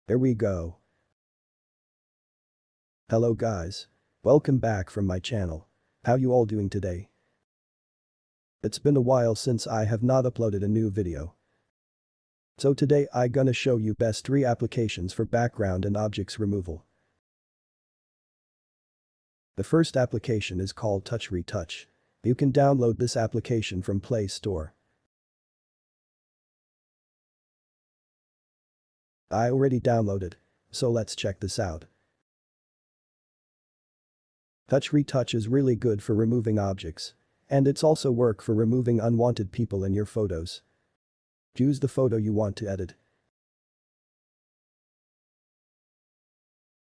There we go. Hello guys. Welcome back from my channel. How you all doing today? It's been a while since I have not uploaded a new video. So today I gonna show you best 3 applications for background and objects removal. The first application is called TouchRetouch. You can download this application from Play Store. I already downloaded, so let's check this out. TouchRetouch is really good for removing objects. And it's also work for removing unwanted people in your photos. Choose the photo you want to edit.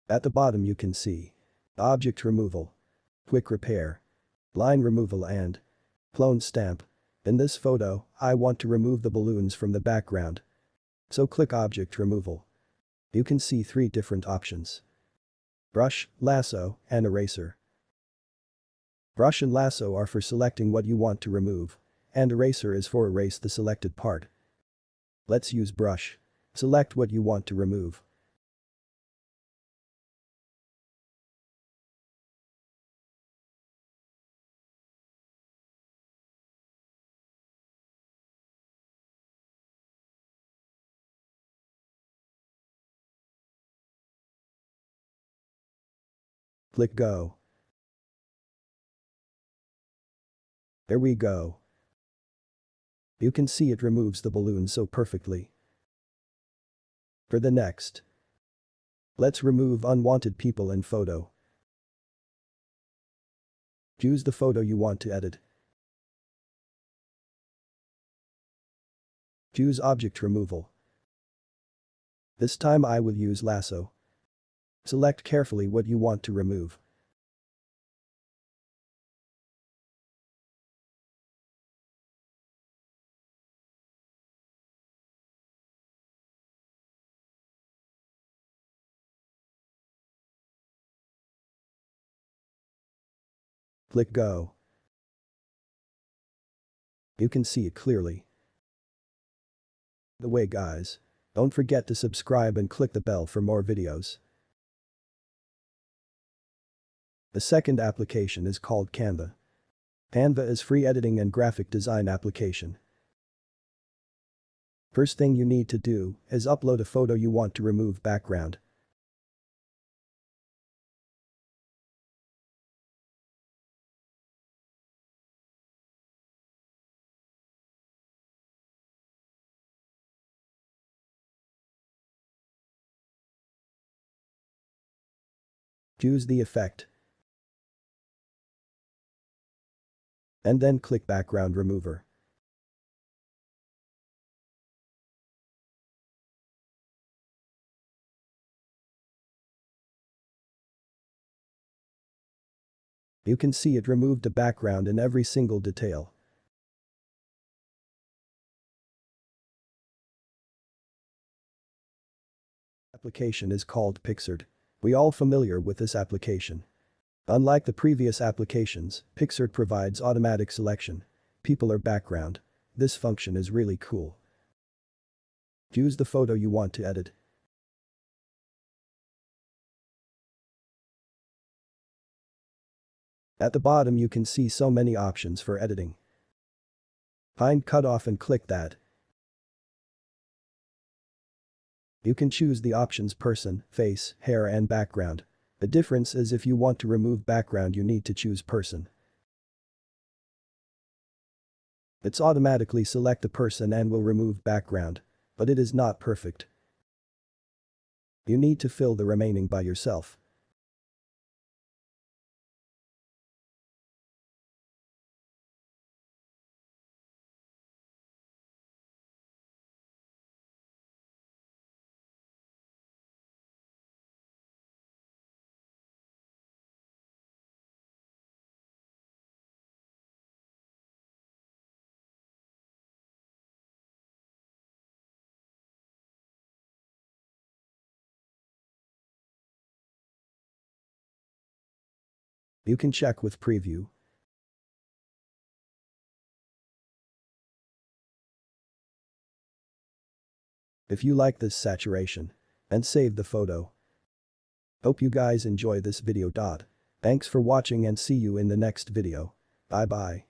At the bottom you can see object removal, quick repair, line removal and clone stamp. In this photo, I want to remove the balloons from the background. So click object removal. You can see 3 different options: brush, lasso, and eraser. Brush and lasso are for selecting what you want to remove, and eraser is for erase the selected part. Let's use brush. Select what you want to remove. Click go. There we go. You can see it removes the balloon so perfectly. For the next, let's remove unwanted people in photo. Choose the photo you want to edit. Choose object removal. This time I will use lasso. Select carefully what you want to remove. Click go. You can see it clearly. By the way guys, don't forget to subscribe and click the bell for more videos. The second application is called Canva. Canva is free editing and graphic design application. First thing you need to do is upload a photo you want to remove background. Choose the effect. And then click background remover. You can see it removed the background in every single detail. Application is called PicsArt. We all familiar with this application. Unlike the previous applications, PicsArt provides automatic selection. People or background. This function is really cool. Choose the photo you want to edit. At the bottom you can see so many options for editing. Find cutoff and click that. You can choose the options person, face, hair and background. The difference is if you want to remove background you need to choose person. It's automatically select the person and will remove background, but it is not perfect. You need to fill the remaining by yourself. You can check with preview. If you like this saturation, and save the photo. Hope you guys enjoy this video. Thanks for watching and see you in the next video. Bye bye.